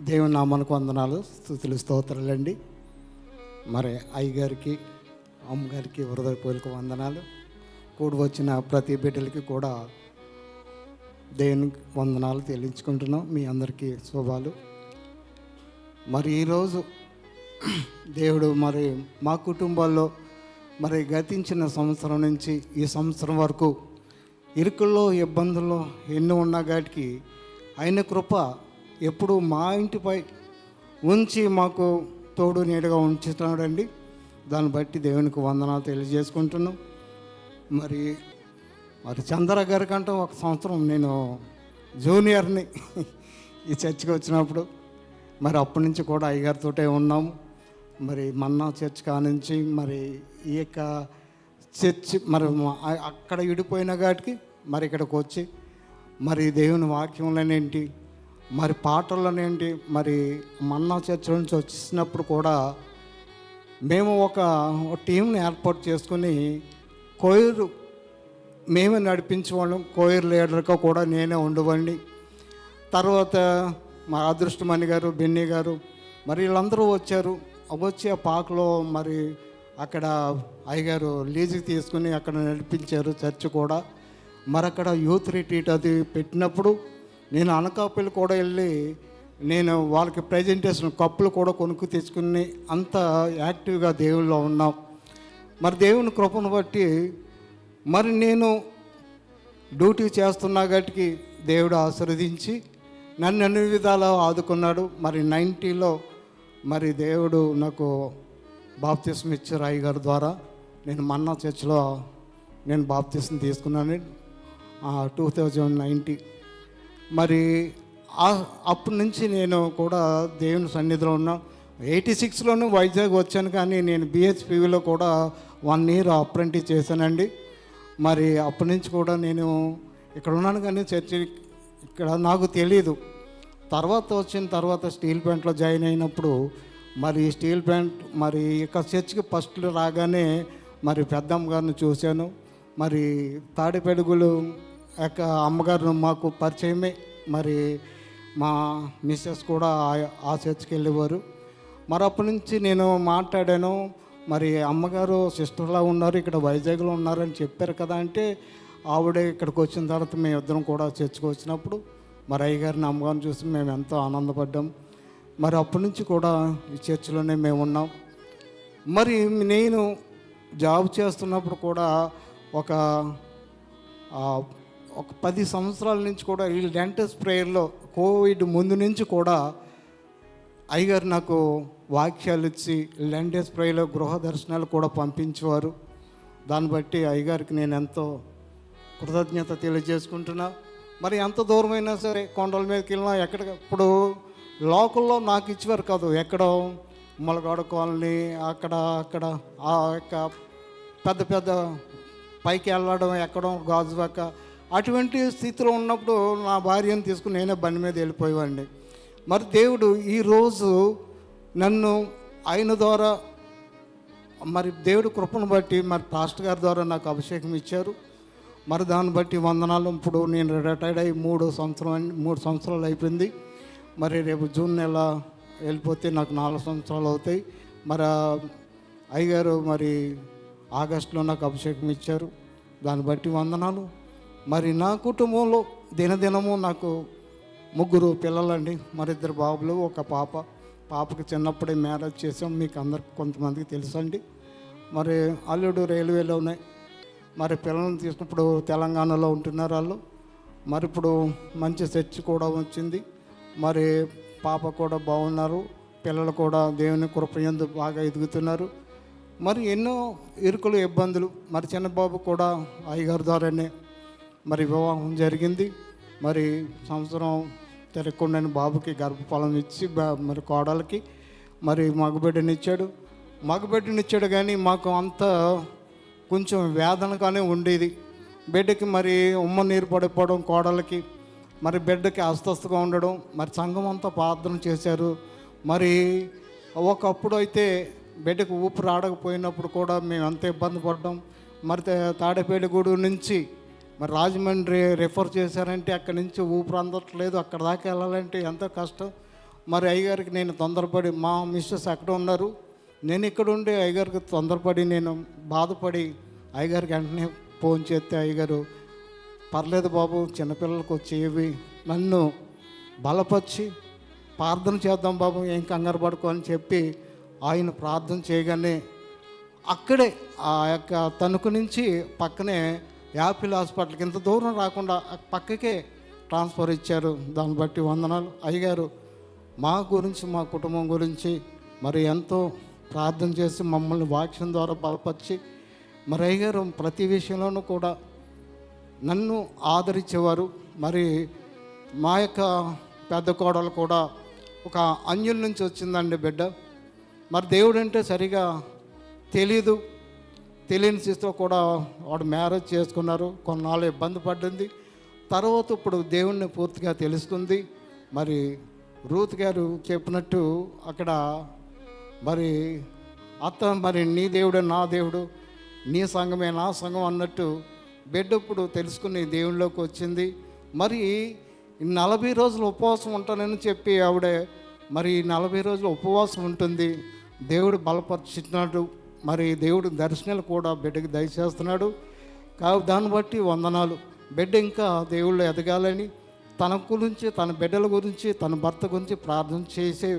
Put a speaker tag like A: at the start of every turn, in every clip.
A: దేవుని నామానికి వందనాలు, స్తుతులు, స్తోత్రాలండి. మరి అయ్యగారికి, అమ్మగారికి హృదయపూర్వక వందనాలు. కూడి వచ్చిన ప్రతి బిడ్డలకి కూడా దేవునికి వందనాలు తెలియచుకుంటున్నాం. మీ అందరికీ శుభాలు. మరి ఈరోజు దేవుడు మరి మా కుటుంబాల్లో మరి గతించిన సంవత్సరం నుంచి ఈ సంవత్సరం వరకు ఇరుకుల్లో, ఇబ్బందుల్లో ఎన్ని ఉన్నా గాటికి ఆయన కృప ఎప్పుడు మా ఇంటిపై ఉంచి మాకు తోడు నీడగా ఉంచుతున్నాడండి. దాన్ని బట్టి దేవునికి వందనాలు తెలియజేసుకుంటున్నాం. మరి చంద్ర గారి కంటే ఒక సంవత్సరం నేను జూనియర్ని ఈ చర్చికి వచ్చినప్పుడు. మరి అప్పటి నుంచి కూడా అయ్యగారితోటే ఉన్నాము. మరి మన్నా చర్చ్ కానుంచి మరి ఈ యొక్క చర్చ్ మరి అక్కడ విడిపోయిన గాటికి మరి ఇక్కడికి వచ్చి మరి దేవుని వాక్యంలోనేంటి, మరి పాటల్లోనేంటి, మరి మన్నా చర్చ్ నుంచి వచ్చినప్పుడు కూడా మేము ఒక టీంని ఏర్పాటు చేసుకుని కోయిర్ మేమే నడిపించేవాళ్ళం. కోయిర్ లీడర్గా కూడా నేనే ఉండవండి. తర్వాత మా అదృష్టమణి గారు, బెన్నీ గారు మరి వీళ్ళందరూ వచ్చారు. వచ్చి ఆ పాకలో మరి అక్కడ అయ్యగారు లీజుకి తీసుకుని అక్కడ నడిపించారు చర్చ్ కూడా. మరి అక్కడ యూత్ రిట్రీట్ అది పెట్టినప్పుడు నేను అనకాపల్లి కూడా వెళ్ళి నేను వాళ్ళకి ప్రజెంటేషన్ కప్పులు కూడా కొనుక్కు తెచ్చుకుని అంత యాక్టివ్గా దేవుల్లో ఉన్నాం. మరి దేవుని కృపను బట్టి మరి నేను డ్యూటీ చేస్తున్నా గట్టికి దేవుడు ఆశీర్వదించి నన్ను అన్ని విధాలా ఆదుకున్నాడు. మరి 90లో మరి దేవుడు నాకు బాప్తిస్మ ఇచ్చారు అయ్యగారి ద్వారా. నేను మన్నా చర్చ్లో నేను బాప్తిస్మ తీసుకున్నాను 2090. మరి అప్పటి నుంచి నేను కూడా దేవుని సన్నిధిలో ఉన్నా. 86లోనూ వైజాగ్ వచ్చాను, కానీ నేను బిహెచ్పివిలో కూడా 1 year అప్రెంటిస్ చేశానండి. మరి అప్పటి నుంచి కూడా నేను ఇక్కడ ఉన్నాను, కానీ చర్చి ఇక్కడ నాకు తెలీదు. తర్వాత వచ్చిన తర్వాత స్టీల్ ప్లాంట్లో జాయిన్ అయినప్పుడు మరి స్టీల్ ప్లాంట్ మరి ఇక చర్చికి ఫస్ట్ రాగానే మరి పెద్దమ్మ గారిని చూశాను. మరి తాడిపెడుగులు యొక్క అమ్మగారు మాకు పరిచయమే. మరి మా మిస్సెస్ కూడా ఆ చర్చికి వెళ్ళేవారు. మరి అప్పటి నుంచి నేను మాట్లాడాను. మరి అమ్మగారు సిస్టర్లా ఉన్నారు, ఇక్కడ వైజాగ్లో ఉన్నారని చెప్పారు కదా అంటే, ఆవిడ ఇక్కడికి వచ్చిన తర్వాత మేము ఇద్దరం కూడా చర్చికి వచ్చినప్పుడు మరి అయ్యగారిని, అమ్మగారిని చూసి మేము ఎంతో ఆనందపడ్డాం. మరి అప్పటి నుంచి కూడా ఈ చర్చిలోనే మేము ఉన్నాం. మరి నేను జాబ్ చేస్తున్నప్పుడు కూడా ఒక 10 సంవత్సరాల నుంచి కూడా ఈ డెంటస్ ప్రేయర్లో కోవిడ్ ముందు నుంచి కూడా అయ్యగారు నాకు వాక్యాలు ఇచ్చి లెండెస్ ప్రేయర్లో గృహ దర్శనాలు కూడా పంపించేవారు. దాన్ని బట్టి అయ్యగారికి నేను ఎంతో కృతజ్ఞత తెలియజేసుకుంటున్నా. మరి ఎంత దూరమైనా సరే కొండల మీదకి వెళ్ళినా ఇప్పుడు లోకల్లో నాకు ఇచ్చేవారు కాదు. ఎక్కడో ములగాడ కాలనీ అక్కడ ఆ యొక్క పెద్ద పెద్ద పైకి వెళ్ళడం, ఎక్కడం గాజువాక అటువంటి స్థితిలో ఉన్నప్పుడు నా భార్యను తీసుకుని నేనే బండి మీద వెళ్ళిపోయేవాడిని. మరి దేవుడు ఈరోజు నన్ను ఆయన ద్వారా మరి దేవుడు కృపను బట్టి మరి పాస్టర్ గారి ద్వారా నాకు అభిషేకం ఇచ్చారు. మరి దాన్ని బట్టి వందనాలు. ఇప్పుడు నేను రిటైర్డ్ అయ్యి 3 సంవత్సరాలు అయిపోయింది. మరి రేపు జూన్ నెల వెళ్ళిపోతే నాకు 4 సంవత్సరాలు అవుతాయి. మరి అయ్యగారు మరి ఆగస్టులో నాకు అభిషేకం ఇచ్చారు. దాన్ని బట్టి వందనాలు. మరి నా కుటుంబంలో దినదినము నాకు 3 పిల్లలండి. మరి 2 బాబులు, ఒక పాప. పాపకి చిన్నప్పుడే మ్యారేజ్ చేసాం. మీకు అందరికి కొంతమందికి తెలుసండి. మరి అల్లుడు రైల్వేలో ఉన్నాయి. మరి పిల్లల్ని తీసుకున్నప్పుడు తెలంగాణలో ఉంటున్నారు వాళ్ళు. మరి ఇప్పుడు మంచి చర్చ్ కూడా వచ్చింది. మరి పాప కూడా బాగున్నారు. పిల్లలు కూడా దేవుని కృపయందు బాగా ఎదుగుతున్నారు. మరి ఎన్నో ఇరుకులు, ఇబ్బందులు. మరి చిన్న బాబు కూడా అయ్యగారి ద్వారానే మరి వివాహం జరిగింది. మరి సంవత్సరం తిరగకుండా బాబుకి గర్భఫలం ఇచ్చి మరి కోడలకి మరి మగబిడ్డనిచ్చాడు. కానీ మాకు అంత కొంచెం వేదనగానే ఉండేది. బిడ్డకి మరి ఉమ్మ నీరు పడిపోవడం, కోడలకి మరి బిడ్డకి అస్వస్థగా ఉండడం. మరి సంఘం అంతా ప్రార్థన చేశారు. మరి ఒకప్పుడు అయితే బిడ్డకు ఊపిరి ఆడకపోయినప్పుడు కూడా మేము అంత ఇబ్బంది పడ్డాం. మరి తాడేపేడిగూడు నుంచి మరి రాజమండ్రి రెఫర్ చేశారంటే అక్కడి నుంచి ఊపిరి అందట్లేదు. అక్కడ దాకా వెళ్ళాలంటే ఎంతో కష్టం. మరి అయ్యగారికి నేను తొందరపడి, మా మిస్సెస్ అక్కడ ఉన్నారు, నేను ఇక్కడ ఉండి అయ్యగారికి తొందరపడి నేను బాధపడి అయ్యగారికి వెంటనే ఫోన్ చేస్తే అయ్యగారు, పర్లేదు బాబు, చిన్నపిల్లలకు వచ్చేవి, నన్ను బలపరిచి ప్రార్థన చేద్దాం బాబు, ఏం కంగారు పడుకో అని చెప్పి ఆయన ప్రార్థన చేయగానే అక్కడే ఆ యొక్క తణుకు నుంచి పక్కనే యాపిల్ హాస్పిటల్కి ఇంత దూరం రాకుండా పక్కకే ట్రాన్స్ఫర్ ఇచ్చారు. దాన్ని బట్టి వందనాలు. అయ్యగారు మా గురించి, మా కుటుంబం గురించి మరి ఎంతో ప్రార్థన చేసి మమ్మల్ని వాక్యం ద్వారా బలపరిచి, మరి అయ్యగారు ప్రతి విషయంలోనూ కూడా నన్ను ఆదరించేవారు. మరి మా యొక్క పెద్ద కోడలు కూడా ఒక అన్యుల నుంచి వచ్చిందండి బిడ్డ. మరి దేవుడు అంటే సరిగా తెలియని స్థితిలో కూడా వాడు మ్యారేజ్ చేసుకున్నారు. కొన్నాళ్ళు ఇబ్బంది పడింది. తర్వాత ఇప్పుడు దేవుణ్ణి పూర్తిగా తెలుసుకుంది. మరి రూత్ గారు చెప్పినట్టు అక్కడ మరి అత్త, మరి నీ దేవుడే నా దేవుడు, నీ సంఘమే నా సంఘం అన్నట్టు బిడ్డ ఇప్పుడు తెలుసుకుని దేవుళ్ళలోకి వచ్చింది. మరి 40 రోజులు ఉపవాసం ఉంటానని చెప్పి ఆవిడ మరి 40 రోజులు ఉపవాసం ఉంటుంది. దేవుడు బలపరుచుతున్నాడు. మరి దేవుడు దర్శనాలు కూడా బిడ్డకి దయచేస్తున్నాడు. దాన్ని బట్టి వందనాలు. బిడ్డ ఇంకా దేవుళ్ళు ఎదగాలని, తన గురించి, తన బిడ్డల గురించి, తన భర్త గురించి ప్రార్థన చేసే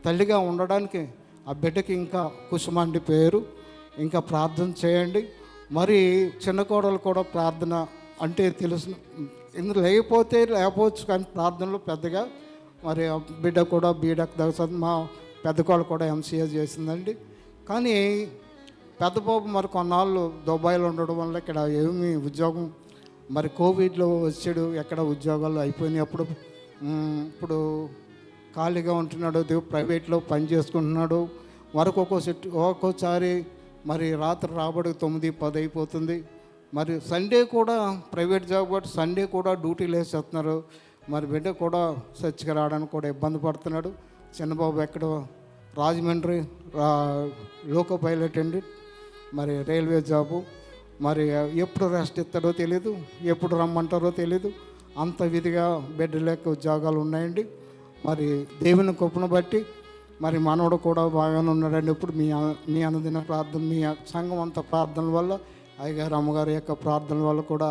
A: తల్లిగా ఉండడానికి ఆ బిడ్డకి ఇంకా కుసుమండి పేరు. ఇంకా ప్రార్థన చేయండి. మరి చిన్న కోడలు కూడా ప్రార్థన అంటే తెలుసు, ఇందులో లేకపోవచ్చు, కానీ ప్రార్థనలో పెద్దగా మరి బిడ్డ కూడా బీడక్ దగ్గర, మా పెద్ద కోడలు కూడా ఎంసీఏ చేసిందండి. కానీ పెద్ద బాబు మరి కొన్నాళ్ళు దుబాయ్లో ఉండడం వల్ల ఇక్కడ ఏమీ ఉద్యోగం, మరి కోవిడ్లో వచ్చాడు, ఎక్కడ ఉద్యోగాలు అయిపోయినాయి. ఇప్పుడు ఖాళీగా ఉంటున్నాడు, ప్రైవేట్లో పని చేసుకుంటున్నాడు. వరకు ఒక్కోసారి మరి రాత్రి రాబడి 9-10 అయిపోతుంది. మరి సండే కూడా ప్రైవేట్ జాబ్ బట్టి సండే కూడా డ్యూటీలు వేసేస్తున్నారు. మరి బిడ్డ కూడా చర్చికి రావడానికి కూడా ఇబ్బంది పడుతున్నాడు. చిన్నబాబు ఎక్కడో రాజమండ్రి లోకో పైలట్ అండి, మరి రైల్వే జాబు. మరి ఎప్పుడు రెస్ట్ ఇస్తారో తెలీదు, ఎప్పుడు రమ్మంటారో తెలీదు. అంత విధిగా బిడ్డ లేక ఉద్యోగాలు ఉన్నాయండి. మరి దేవుని కృపను బట్టి మరి మనవడు కూడా బాగానే ఉన్నాడండి. ఇప్పుడు మీ అనుదిన ప్రార్థన, మీ సంఘం అంత ప్రార్థనల వల్ల, అయ్యగారు అమ్మగారి యొక్క ప్రార్థనల వల్ల కూడా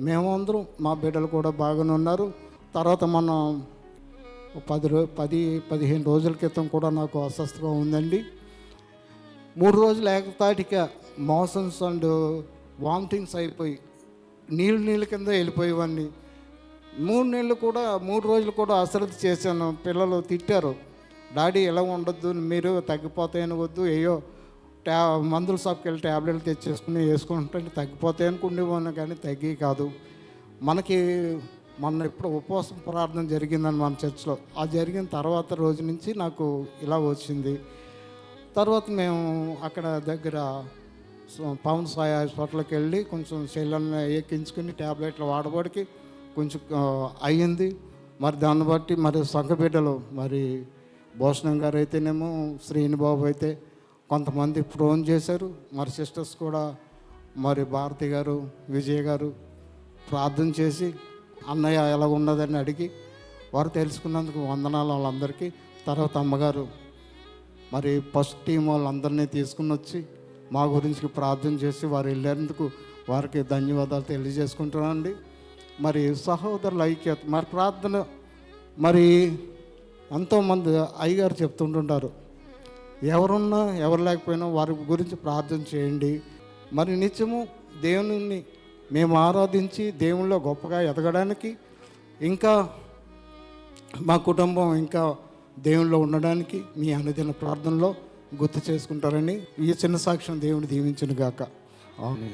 A: మేమందరం, మా బిడ్డలు కూడా బాగానే ఉన్నారు. తర్వాత మనం 10-15 రోజుల క్రితం కూడా నాకు అస్వస్థగా ఉందండి. 3 రోజులు ఏకతాటిగా మోషన్స్ అండ్ వామిటింగ్స్ అయిపోయి నీళ్ళ కింద వెళ్ళిపోయేవన్నీ. 3 రోజులు కూడా అశ్రద్ధ చేశాను. పిల్లలు తిట్టారు, డాడీ ఎలా ఉండొద్దు, మీరు తగ్గిపోతాయని వద్దు, ఏయో మందుల షాప్కి వెళ్ళి ట్యాబ్లెట్లు తెచ్చేసుకుని వేసుకుంటే తగ్గిపోతాయి అనుకునేవాడిని, కానీ తగ్గి కాదు. మనకి మొన్న ఇప్పుడు ఉపవాసం ప్రార్థన జరిగిందని మన చర్చ్లో, ఆ జరిగిన తర్వాత రోజు నుంచి నాకు ఇలా వచ్చింది. తర్వాత మేము అక్కడ దగ్గర పవన్ సాయి హాస్పిటల్కి వెళ్ళి కొంచెం సెల్లను ఎక్కించుకుని ట్యాబ్లెట్లు వాడబడికి కొంచెం అయ్యింది. మరి దాన్ని బట్టి మరి సంఘ బిడ్డలు, మరి భూషణం గారు అయితేనేమో, శ్రీనిబాబు అయితే కొంతమంది ఫోన్ చేశారు. మరి సిస్టర్స్ కూడా, మరి భారతి గారు, విజయ్ గారు ప్రార్థన చేసి అన్నయ్య ఎలా ఉన్నదని అడిగి వారు తెలుసుకున్నందుకు వందనాలు వాళ్ళందరికీ. తర్వాత అమ్మగారు మరి ఫస్ట్ టీం వాళ్ళందరినీ తీసుకుని వచ్చి మా గురించి ప్రార్థన చేసి వారు వెళ్ళేందుకు వారికి ధన్యవాదాలు తెలియజేసుకుంటున్నానండి. మరి సహోదరుల ఐక్యత, మరి ప్రార్థన, మరి ఎంతోమంది అయ్యగారు చెప్తుంటుంటారు, ఎవరున్నా ఎవరు లేకపోయినా వారి గురించి ప్రార్థన చేయండి. మరి నిత్యము దేవుని మేము ఆరాధించి దేవునిలో గొప్పగా ఎదగడానికి, ఇంకా మా కుటుంబం ఇంకా దేవునిలో ఉండడానికి మీ అనుదిన ప్రార్థనలో గుర్తు చేసుకుంటారని ఈ చిన్న సాక్ష్యం దేవుని దీవించును గాక. అవును.